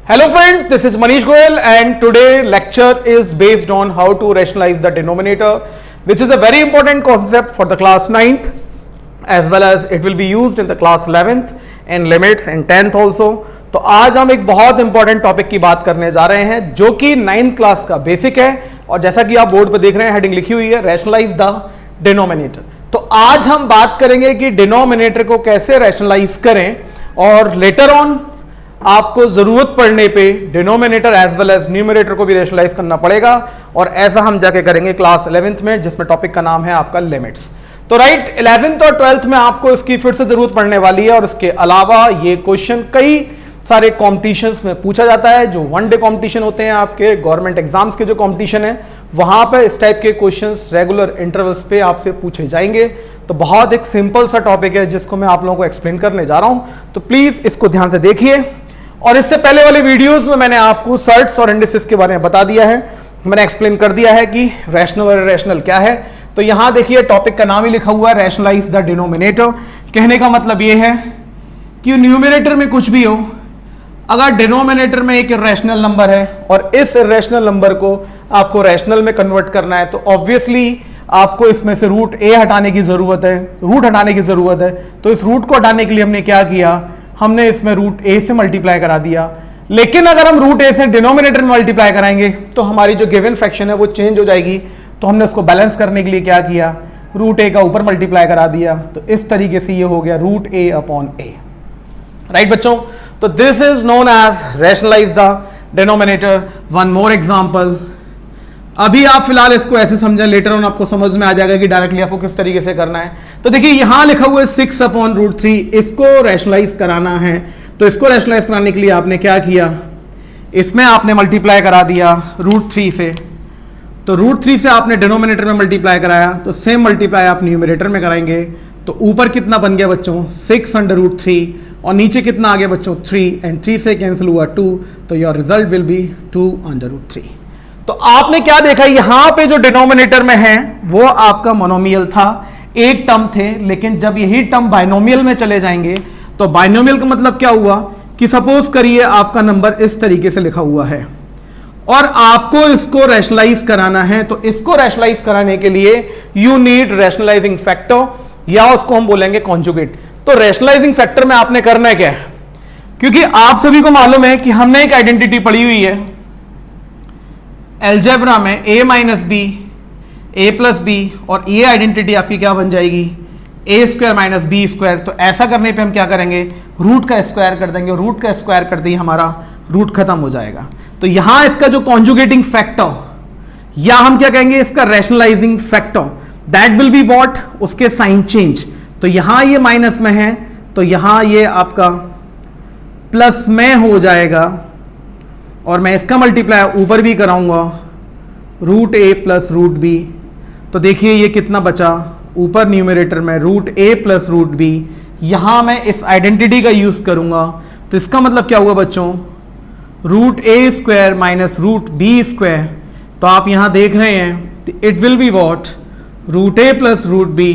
Hello friends, this is Manish Goyal and today lecture is based on how to rationalize the denominator, which is a very important concept for the class 9th as well as it will be used in the class 11th and limits in 10th also. तो आज हम एक बहुत important topic की बात करने जा रहे हैं जो कि 9th क्लास का बेसिक है और जैसा कि आप बोर्ड पर देख रहे हैं हेडिंग लिखी हुई है रैशनलाइज द डिनोमिनेटर। तो आज हम बात करेंगे कि डिनोमिनेटर को कैसे रैशनलाइज करें और लेटर ऑन आपको जरूरत पड़ने पे denominator as well as numerator को भी रैशनलाइज करना पड़ेगा और ऐसा हम जाके करेंगे क्लास 11th में जिसमें टॉपिक का नाम है आपका लिमिट्स। तो राइट 11th और 12th में आपको इसकी फिर से जरूरत पड़ने वाली है और इसके अलावा ये क्वेश्चन कई सारे कॉम्पिटिशन्स में पूछा जाता है जो वन डे कॉम्पिटिशन होते हैं आपके गवर्नमेंट एग्जाम्स के जो कॉम्पिटिशन है वहां पर इस टाइप के क्वेश्चंस रेगुलर इंटरवल्स पे आपसे पूछे जाएंगे। तो बहुत एक सिंपल सा टॉपिक है जिसको मैं आप लोगों को एक्सप्लेन करने जा रहा हूं, तो प्लीज इसको ध्यान से देखिए। और इससे पहले वाले वीडियोस में मैंने आपको सर्ट्स और इंडिसेस के बारे में बता दिया है, मैंने एक्सप्लेन कर दिया है कि रैशनल और इरेशनल क्या है। तो यहां देखिए टॉपिक का नाम ही लिखा हुआ है रैशनलाइज द डिनोमिनेटर। कहने का मतलब यह है कि न्यूमरेटर में कुछ भी हो, अगर डिनोमिनेटर में एक इरेशनल नंबर है और इस इरेशनल नंबर को आपको रैशनल में कन्वर्ट करना है तो ऑब्वियसली आपको इसमें से रूट ए हटाने की जरूरत है, रूट हटाने की जरूरत है। तो इस रूट को हटाने के लिए हमने क्या किया, हमने इसमें रूट ए से मल्टीप्लाई करा दिया। लेकिन अगर हम रूट ए से डिनोमिनेटर में मल्टीप्लाई कराएंगे तो हमारी जो गिवन फ्रैक्शन है वो चेंज हो जाएगी। तो हमने उसको बैलेंस करने के लिए क्या किया, रूट ए का ऊपर मल्टीप्लाई करा दिया। तो इस तरीके से ये हो गया root A upon A. Right बच्चों, तो this is known as rationalise the denominator. One more example, अभी आप फिलहाल इसको ऐसे समझें, लेटर ऑन आपको समझ में आ जाएगा कि डायरेक्टली आपको किस तरीके से करना है। तो देखिए यहां लिखा हुआ है 6 अपॉन रूट 3, इसको रैशनलाइज कराना है। तो इसको रैशनलाइज कराने के लिए आपने क्या किया, इसमें आपने मल्टीप्लाई करा दिया रूट 3 से। तो रूट 3 से आपने डिनोमिनेटर में मल्टीप्लाई कराया तो सेम मल्टीप्लाई आप न्यूमरेटर में कराएंगे। तो ऊपर कितना बन गया बच्चों 6 अंडर रूट 3 और नीचे कितना आ गया बच्चों 3 एंड 3 से कैंसिल हुआ 2। तो your result will be 2 under root 3। तो आपने क्या देखा, यहां पे जो डिनोमिनेटर में है वो आपका मोनोमियल था, एक टर्म थे। लेकिन जब यही टर्म बाइनोमियल में चले जाएंगे तो बाइनोमियल का मतलब क्या हुआ कि सपोज करिए आपका नंबर इस तरीके से लिखा हुआ है और आपको इसको रैशनलाइज कराना है। तो इसको रैशनलाइज कराने के लिए यू नीड रैशनलाइजिंग फैक्टर या उसको हम बोलेंगे कॉन्जुगेट। तो रैशनलाइजिंग फैक्टर में आपने करना है क्या है, क्योंकि आप सभी को मालूम है कि हमने एक आइडेंटिटी पढ़ी हुई है एल्जेब्रा में a minus B A plus B, और ये आइडेंटिटी आपकी क्या बन जाएगी A square minus B square. तो ऐसा करने पे हम क्या करेंगे, रूट का स्क्वायर कर देंगे, रूट का स्क्वायर कर दी हमारा रूट खत्म हो जाएगा। तो यहां इसका जो कॉन्जुगेटिंग फैक्टर या हम क्या कहेंगे इसका rationalising factor, that will be what, उसके साइन चेंज। तो यहां ये माइनस में है तो यहां ये आपका प्लस में हो जाएगा और मैं इसका मल्टीप्लाई ऊपर भी कराऊंगा root a plus root B. तो देखिए ये कितना बचा, ऊपर न्यूमरेटर में root a plus root B. यहां मैं इस आइडेंटिटी का यूज करूंगा तो इसका मतलब क्या हुआ बच्चों, root a square minus root b square. तो आप यहां देख रहे हैं it will be what root a plus root b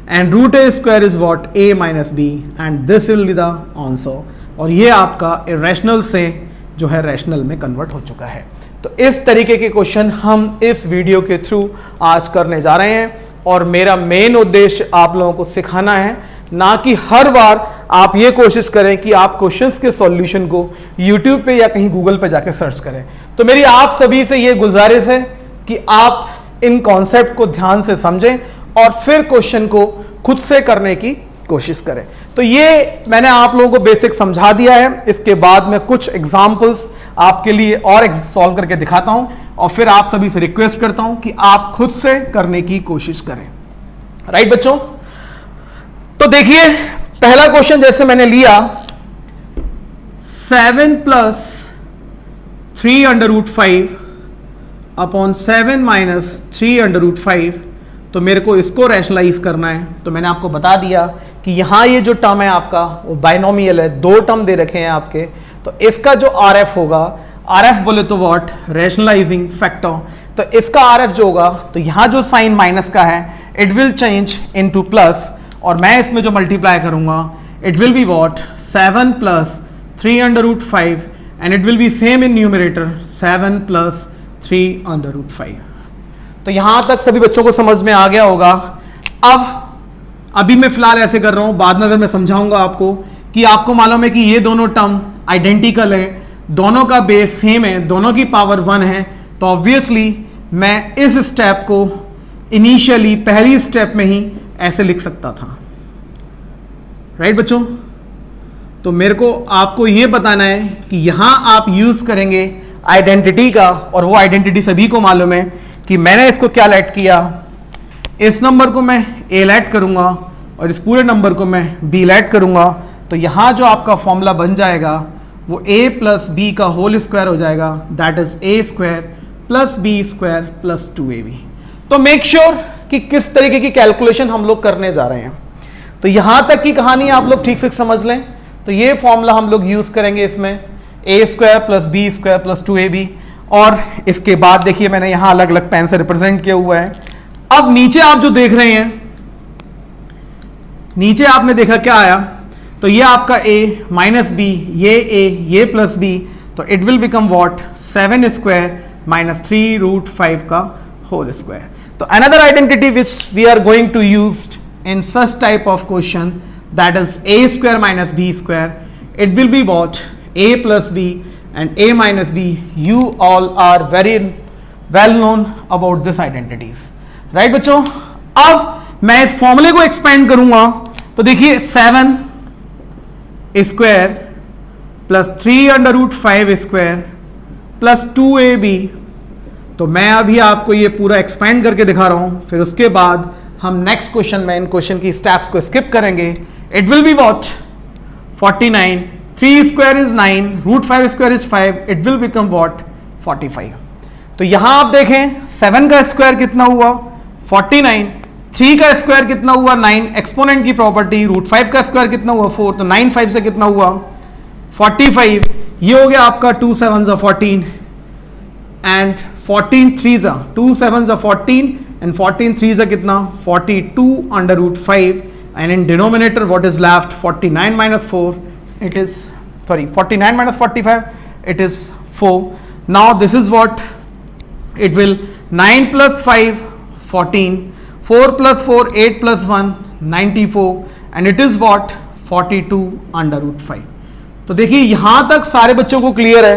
and root a square is what a minus b and this will be the answer. और ये आपका irrational से जो है रैशनल में कन्वर्ट हो चुका है। तो इस तरीके के क्वेश्चन हम इस वीडियो के थ्रू आज करने जा रहे हैं और मेरा मेन उद्देश्य आप लोगों को सिखाना है, ना कि हर बार आप ये कोशिश करें कि आप क्वेश्चंस के सॉल्यूशन को यूट्यूब पे या कहीं गूगल पे जाके सर्च करें। तो मेरी आप सभी से ये गुजारिश है कि आप इन कॉन्सेप्ट को ध्यान से समझें और फिर क्वेश्चन को खुद से करने की कोशिश करें। तो ये मैंने आप लोगों को बेसिक समझा दिया है। इसके बाद मैं कुछ एग्जांपल्स आपके लिए और सॉल्व करके दिखाता हूं और फिर आप सभी से रिक्वेस्ट करता हूं कि आप खुद से करने की कोशिश करें। राइट बच्चों, तो देखिए पहला क्वेश्चन जैसे मैंने लिया 7 plus 3 under root 5 upon 7 minus 3 under root 5। तो मेरे को इसको रैशनलाइज करना है। तो मैंने आपको बता दिया कि यहां ये जो टर्म है आपका वो बाइनोमियल है, दो टर्म दे रखे हैं आपके। तो इसका जो आरएफ होगा, आरएफ बोले तो व्हाट, रैशनलाइजिंग फैक्टर। तो इसका आरएफ जो होगा तो यहां जो साइन माइनस का है it will change into plus और मैं इसमें जो मल्टीप्लाई करूंगा it will be what 7 plus 3 under root 5 and it will be same in numerator 7 plus 3 under root 5. तो यहां तक सभी बच्चों को समझ में आ गया होगा. अब अभी मैं फिलहाल ऐसे कर रहा हूं, बाद में अगर मैं समझाऊंगा आपको कि आपको मालूम है कि ये दोनों टर्म आइडेंटिकल है, दोनों का बेस सेम है, दोनों की पावर 1 है, तो ऑब्वियसली मैं इस स्टेप को इनिशियली पहली स्टेप में ही ऐसे लिख सकता था. राइट बच्चों? तो मेरे को आपको यह बताना है कि यहां आप यूज करेंगे आइडेंटिटी का, और वो आइडेंटिटी सभी को मालूम है कि मैंने इसको क्या लेट किया, इस नंबर को मैं ए लेट करूंगा और इस पूरे नंबर को मैं बी लेट करूंगा. तो यहां जो आपका फॉर्मूला बन जाएगा वो a प्लस बी का होल स्क्वायर हो जाएगा, that is a square plus B square plus 2ab. तो मेक श्योर कि किस तरीके की कैलकुलेशन हम लोग करने जा रहे हैं. तो यहां तक की कहानी आप लोग ठीक से समझ लें. तो ये फॉर्मूला हम लोग यूज करेंगे इसमें, a square plus B square plus 2ab. और इसके बाद देखिए मैंने यहां अलग अलग पेन से रिप्रेजेंट किया हुआ है. अब नीचे आप जो देख रहे हैं, नीचे आपने देखा क्या आया, तो ये आपका a माइनस बी, ये a, ये प्लस b, तो it will become what, 7 square minus 3 root 5 का होल स्क्वायर. तो another identity which we are going to use in such type of question, that is a square minus b square. It will be what, a plus b and a minus b. You all are very well known about this identities, right बच्चों? अब मैं इस फॉर्मूले को expand करूंगा, तो देखिए 7 square plus 3 under root 5 square plus 2ab. तो मैं अभी आपको ये पूरा एक्सपेंड करके दिखा रहा हूं, फिर उसके बाद हम नेक्स्ट क्वेश्चन में इन क्वेश्चन की स्टेप्स को स्किप करेंगे. It will be what, 49, 3 square is 9, root 5 square is 5, it will become what, 45. तो यहां आप देखें 7 का स्क्वायर कितना हुआ, 49, 3 का स्क्वायर कितना हुआ, 9, एक्सपोनेंट की प्रॉपर्टी, रूट 5 का स्क्वायर कितना हुआ, 4, तो 9 5 से कितना हुआ, 45. ये हो गया आपका 2 7 14 एंड 14 3 2 7 14 एंड 14 3 कितना, 42 under root 5, and in denominator what is left, 49 minus 4, it is, sorry, 49 minus 45, it is 4. Now this is what it will, 9 plus 5 14, 4 plus 4 8 plus 1 94, and it is what, 42 under root 5. तो देखिए यहां तक सारे बच्चों को clear है.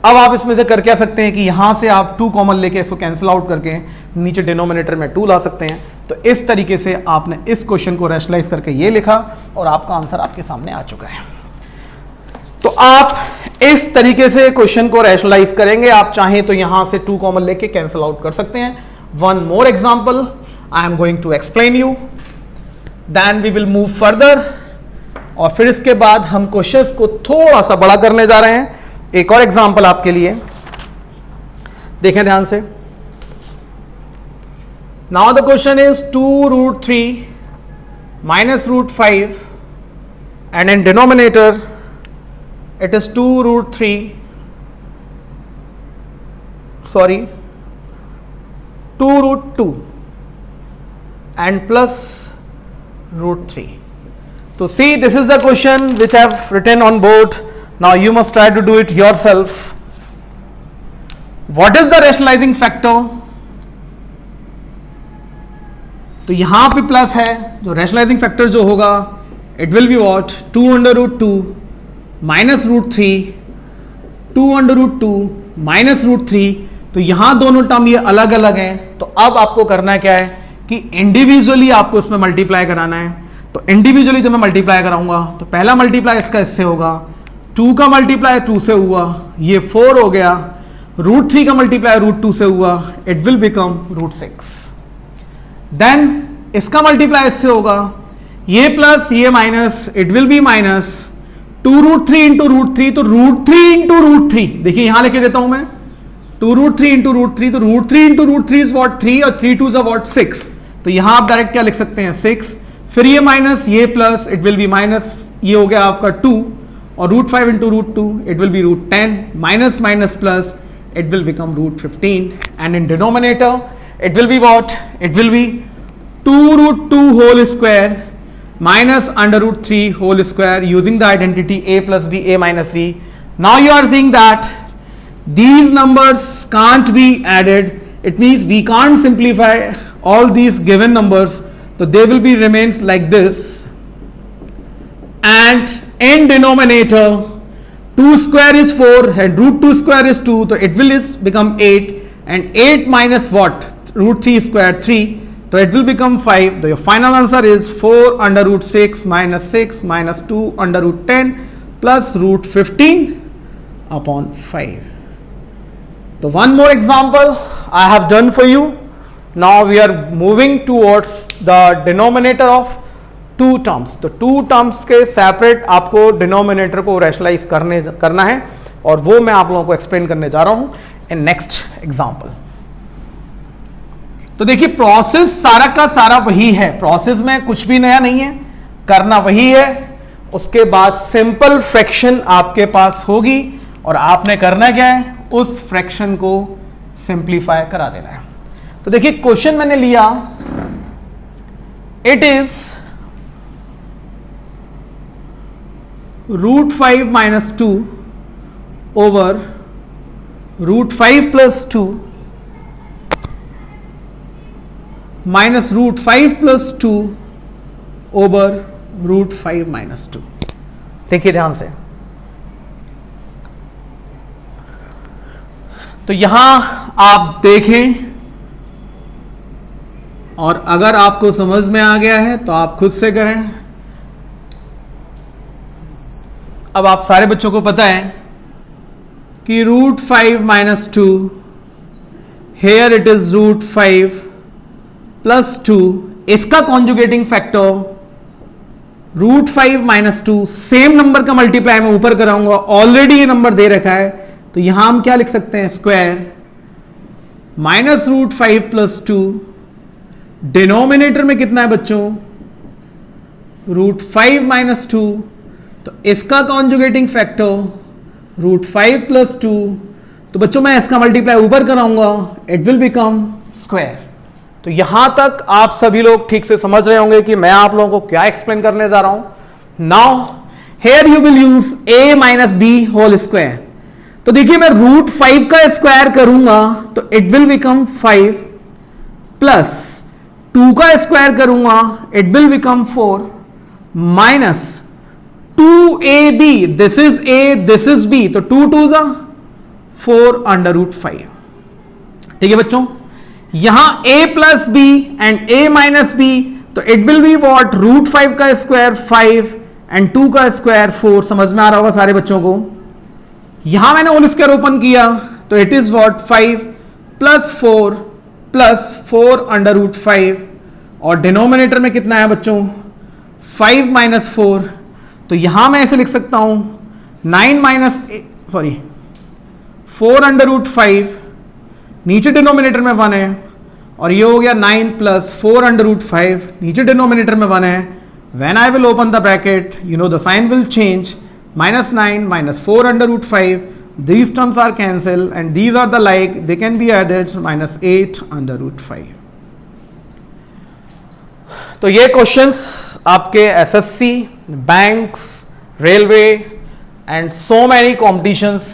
अब आप इसमें से कर क्या सकते हैं कि यहां से आप 2 कॉमन लेके इसको कैंसिल आउट करके नीचे डिनोमिनेटर में 2 ला सकते हैं. तो इस तरीके से आपने इस क्वेश्चन को रैशनलाइज करके ये लिखा और आपका आंसर आपके सामने आ चुका है. तो आप इस तरीके से क्वेश्चन को रैशनलाइज करेंगे. आप चाहें तो यहां से 2 कॉमन लेके कैंसिल आउट कर सकते हैं. One more example I am going to explain you, then we will move further, और फिर इसके बाद हम क्वेश्चंस को थोड़ा सा बड़ा करने जा रहे हैं. एक और एग्जांपल आपके लिए देखें ध्यान से. Now the question is 2 root 3 minus root 5 and in denominator it is 2 root 3, sorry, 2 root 2 and plus root 3. So see, this is the question which I have written on board. Now you must try to do it yourself. What is the rationalizing factor? तो यहां पे plus है, जो rationalising factor जो होगा it will be what, 2 under root 2 minus root 3, 2 under root 2 minus root 3. तो यहां दोनों टर्म ये अलग अलग हैं. तो अब आपको करना क्या है कि इंडिविजुअली आपको इसमें मल्टीप्लाई कराना है. तो इंडिविजुअली जब मैं मल्टीप्लाई कराऊंगा तो पहला मल्टीप्लाई इसका इससे होगा, 2 का मल्टीप्लाई 2 से हुआ, ये 4 हो गया, रूट 3 का मल्टीप्लाई रूट 2 से हुआ, it will become root 6. Then इसका मल्टीप्लाई इससे होगा, ये प्लस ये minus, it will be minus 2 root 3 into root 3, तो रूट 3 इंटू रूट 3, देखिए यहां लेके देता हूं मैं, 2 रूट 3 इंटू रूट 3, तो root 3 into root 3 is what 3 और 3 2 इज वॉट 6. तो यहां आप डायरेक्ट क्या लिख सकते हैं 6, फिर ये माइनस ये plus, it will be minus, ये हो गया आपका 2, और root 5 into root 2 it will be root 10, minus minus plus, it will become root 15, and in denominator it will be what, it will be 2 root 2 whole square minus under root 3 whole square using the identity a plus b a minus b. Now you are seeing that these numbers can't be added. It means we can't simplify all these given numbers, so they will be remains like this. And in denominator 2 square is 4 and root 2 square is 2, so it will become 8, and 8 minus what? Root 3 square 3, so it will become 5. So your final answer is 4 under root 6 minus 2 under root 10 plus root 15 upon 5. So one more example I have done for you. Now we are moving towards the denominator of two terms. तो two terms के separate आपको denominator को rationalise करना है, और वो मैं आप लोगों को एक्सप्लेन करने जा रहा हूं इन नेक्स्ट एग्जांपल. तो देखिए प्रोसेस सारा का सारा वही है, प्रोसेस में कुछ भी नया नहीं है, करना वही है. उसके बाद सिंपल फ्रैक्शन आपके पास होगी और आपने करना क्या है, उस फ्रैक्शन को सिंप्लीफाई करा देना है. तो देखिए क्वेश्चन मैंने लिया, it is root 5 minus 2 over root 5 plus 2 minus root 5 plus 2 over root 5 minus 2. देखिए ध्यान से, तो यहां आप देखें, और अगर आपको समझ में आ गया है तो आप खुद से करें. अब आप सारे बच्चों को पता है कि root 5 minus 2, here it is root 5 plus 2, इसका conjugating factor root 5 minus 2, same number का मल्टीप्लाई मैं ऊपर कराऊंगा, ऑलरेडी ये नंबर दे रखा है, तो यहां हम क्या लिख सकते हैं, square minus root 5 plus 2. Denominator में कितना है बच्चों, रूट 5 माइनस 2, तो इसका कॉन्जुगेटिंग फैक्टर रूट 5 प्लस 2. तो बच्चों मैं इसका मल्टीप्लाई ऊपर कराऊंगा, इट विल बिकम स्क्वायर. तो यहां तक आप सभी लोग ठीक से समझ रहे होंगे कि मैं आप लोगों को क्या एक्सप्लेन करने जा रहा हूं. Now here you will use a minus b whole square. तो देखिए मैं रूट 5 का स्क्वायर करूंगा तो इट विल बिकम 5 प्लस 2 का स्क्वायर करूंगा it will become 4 minus 2ab, this is a this is b, तो 2 2 जा 4 अंडर रूट 5. ठीक है बच्चों, यहां a plus b and a minus b, तो it will be what, root 5 का स्क्वायर 5 एंड 2 का स्क्वायर 4. समझ में आ रहा होगा सारे बच्चों को. यहां मैंने होल स्क्वायर ओपन किया तो it is what 5 plus 4 under root 5, और डिनोमिनेटर में कितना है बच्चों, 5 माइनस 4. तो यहां मैं ऐसे लिख सकता हूं 4 अंडर रूट 5, नीचे डिनोमिनेटर में 1 है, और ये हो गया 9 प्लस 4 अंडर रूट 5, नीचे डिनोमिनेटर में 1 है. When I will open the bracket, you know the sign will change, minus 9 minus 4 under root 5, these terms are cancelled and these are the like, they can be added, minus 8 under root 5. तो ये questions आपके SSC, banks, railway and so many competitions,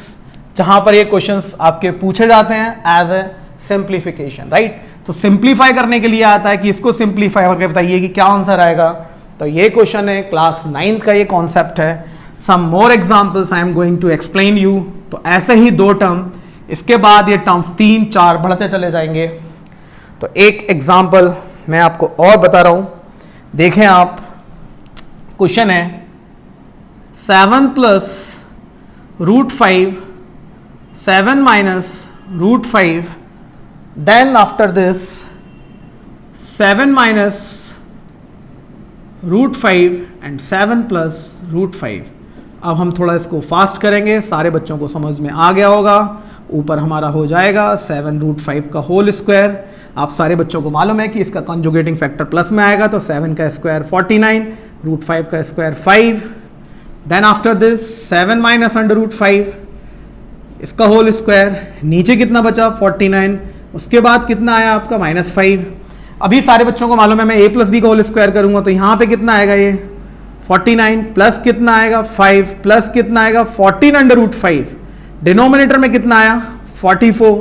जहां पर ये questions आपके पूछे जाते हैं एज ए सिंप्लीफिकेशन, राइट. तो सिंप्लीफाई करने के लिए आता है कि इसको सिंप्लीफाई करके बताइए कि क्या आंसर आएगा. तो ये क्वेश्चन है, क्लास 9th का ये कॉन्सेप्ट है. Some more examples I am going to explain you. तो ऐसे ही 2 टर्म, इसके बाद ये टर्म्स 3 4 बढ़ते चले जाएंगे. तो एक एग्जाम्पल मैं आपको और बता रहा हूं, देखें आप. क्वेश्चन है 7 plus root 5, 7 minus root 5, then after this 7 minus root 5 and 7 plus root 5. अब हम थोड़ा इसको फास्ट करेंगे, सारे बच्चों को समझ में आ गया होगा. ऊपर हमारा हो जाएगा 7 रूट 5 का होल स्क्वायर. आप सारे बच्चों को मालूम है कि इसका कंजुगेटिंग फैक्टर प्लस में आएगा, तो 7 का स्क्वायर 49, रूट 5 का square 5. Then after this 7 minus under root 5, इसका होल स्क्वायर, नीचे कितना बचा 49, उसके बाद कितना आया आपका -5. अभी सारे बच्चों को मालूम है मैं a प्लस बी का होल स्क्वायर करूंगा तो यहां पे कितना आएगा, ये 49 प्लस कितना आएगा 5 प्लस कितना आएगा 14 अंडर रूट 5, डिनोमिनेटर में कितना आया 44,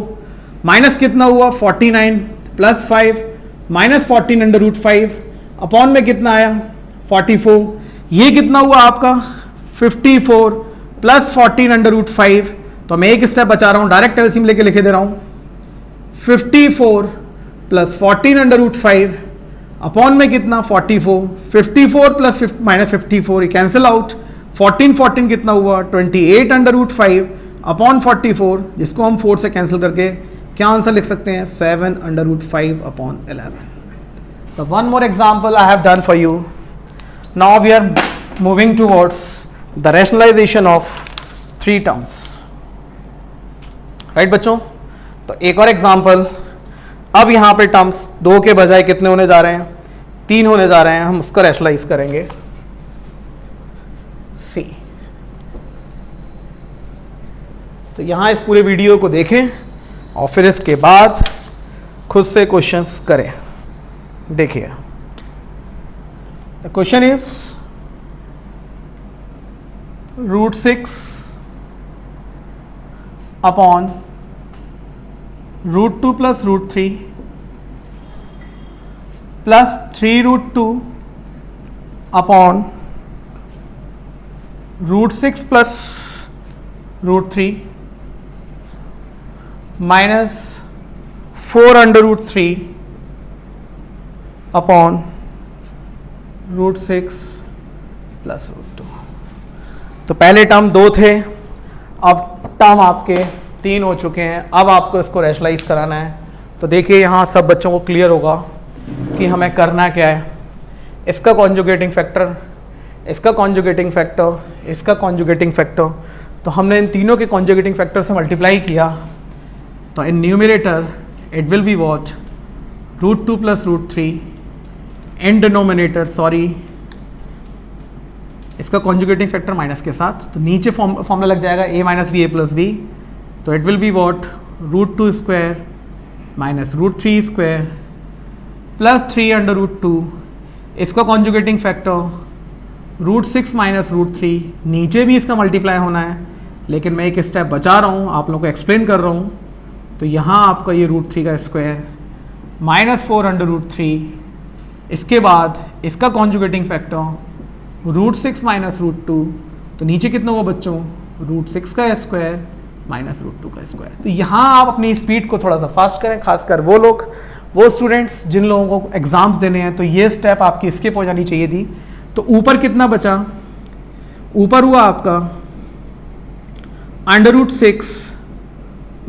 माइनस कितना हुआ 49 plus 5 minus 14 under root 5 upon में कितना आया 44, ये कितना हुआ आपका 54 प्लस 14 अंडर रूट 5। तो मैं एक स्टेप बचा रहा हूं, डायरेक्ट एलसीएम लेके लिखे दे रहा हूं 54 प्लस 14 अंडर रूट 5 अपॉन में कितना 44, 54 प्लस माइनस 54 कैंसिल आउट, 14 कितना हुआ 28 अंडर रूट 5 अपॉन 44, जिसको हम 4 से कैंसिल करके क्या आंसर लिख सकते हैं 7 under root 5 upon 11। So one more example I have done for you. Now we are moving towards the rationalization of 3 terms. Right बच्चों? तो एक और एग्जाम्पल, अब यहां पे टर्म्स 2 के बजाय कितने होने जा रहे हैं 3 होने जा रहे हैं, हम उसको रैशनलाइज करेंगे। सी, तो यहां इस पूरे वीडियो को देखें और फिर इसके बाद खुद से क्वेश्चंस करें। देखिए, the question is √6 upon √2 plus √3 plus 3√2 upon √6 plus √3 minus 4 under √3 upon √6 plus √2। तो पहले टर्म 2 थे, अब टर्म आपके 3 हो चुके हैं। अब आपको इसको रैशनलाइज कराना है। तो देखिए यहाँ सब बच्चों को क्लियर होगा कि हमें करना क्या है। इसका कॉन्जुगेटिंग फैक्टर, इसका कॉन्जुगेटिंग फैक्टर, इसका कॉन्जुगेटिंग फैक्टर, तो हमने इन तीनों के कॉन्जुगेटिंग फैक्टर से मल्टीप्लाई किया। तो in numerator it will be what √2 plus √3, in denominator sorry इसका कॉन्जुगेटिंग फैक्टर माइनस के साथ, तो नीचे फॉर्मूला लग जाएगा a minus B A plus b. तो it will be what √2 square minus √3 square plus 3 under √2, इसका कॉन्जुगेटिंग फैक्टर √6 माइनस √3, नीचे भी इसका मल्टीप्लाई होना है, लेकिन मैं एक स्टेप बचा रहा हूँ, आप लोगों को एक्सप्लेन कर रहा हूँ। तो यहाँ आपका ये √3 का स्क्वायर माइनस 4 अंडर √3, इसके बाद इसका कॉन्जुगेटिंग फैक्टर √6 माइनस √2, तो नीचे कितना होगा बच्चों √6 का स्क्वायर माइनस √2 का स्क्वायर। तो यहाँ आप अपनी स्पीड को थोड़ा सा फास्ट करें, खासकर वो स्टूडेंट्स जिन लोगों को एग्जाम्स देने हैं, तो ये स्टेप आपकी स्किप हो जानी चाहिए थी। तो ऊपर कितना बचा, ऊपर हुआ आपका अंडर √6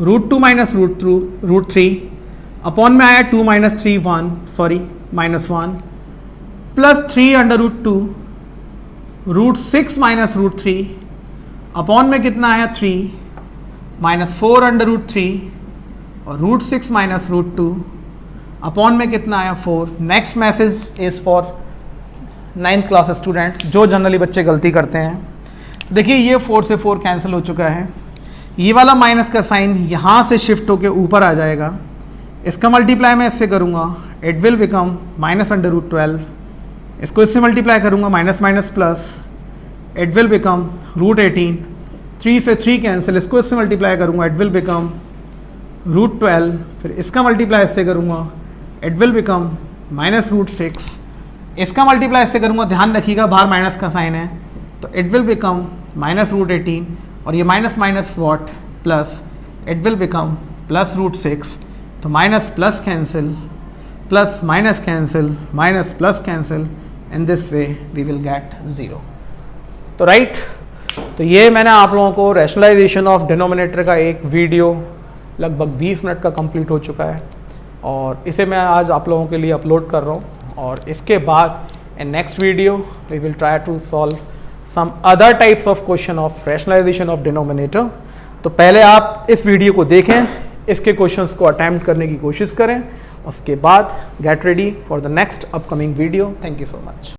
√2 माइनस √3 अपॉन में आया 2 minus 3 1 sorry minus 1 plus 3 under √2 √6 minus √3 upon में कितना आया 3 माइनस 4 अंडर √3 और √6 माइनस √2 अपॉन में कितना आया 4। Next message is for 9th class students, जो जनरली बच्चे गलती करते हैं। देखिए ये 4 से 4 कैंसिल हो चुका है, ये वाला माइनस का साइन यहाँ से शिफ्ट होके ऊपर आ जाएगा, इसका मल्टीप्लाई मैं इससे करूँगा, it will become minus under √12, इसको इससे मल्टीप्लाई करूँगा minus minus plus, it will become √18, 3 से 3 कैंसिल, इसको इससे मल्टीप्लाई करूँगा, इट विल बिकम √12, फिर इसका मल्टीप्लाई इससे करूँगा, इट विल बिकम माइनस √6, इसका मल्टीप्लाई इससे करूँगा, ध्यान रखिएगा बाहर माइनस का साइन है, तो इट विल बिकम माइनस √18 और ये minus minus what plus, it will become plus √6, तो minus plus cancel, plus minus cancel, minus plus cancel, in this way we will get 0। तो राइट, तो ये मैंने आप लोगों को रैशनलाइजेशन ऑफ डिनोमिनेटर का एक वीडियो लगभग 20 मिनट का कंप्लीट हो चुका है और इसे मैं आज आप लोगों के लिए अपलोड कर रहा हूँ। और इसके बाद in next video we will try to solve some other types of question of rationalisation of denominator. तो पहले आप इस वीडियो को देखें, इसके क्वेश्चंस को अटेम्प्ट करने की कोशिश करें, उसके बाद get ready for the next upcoming video. Thank you so much.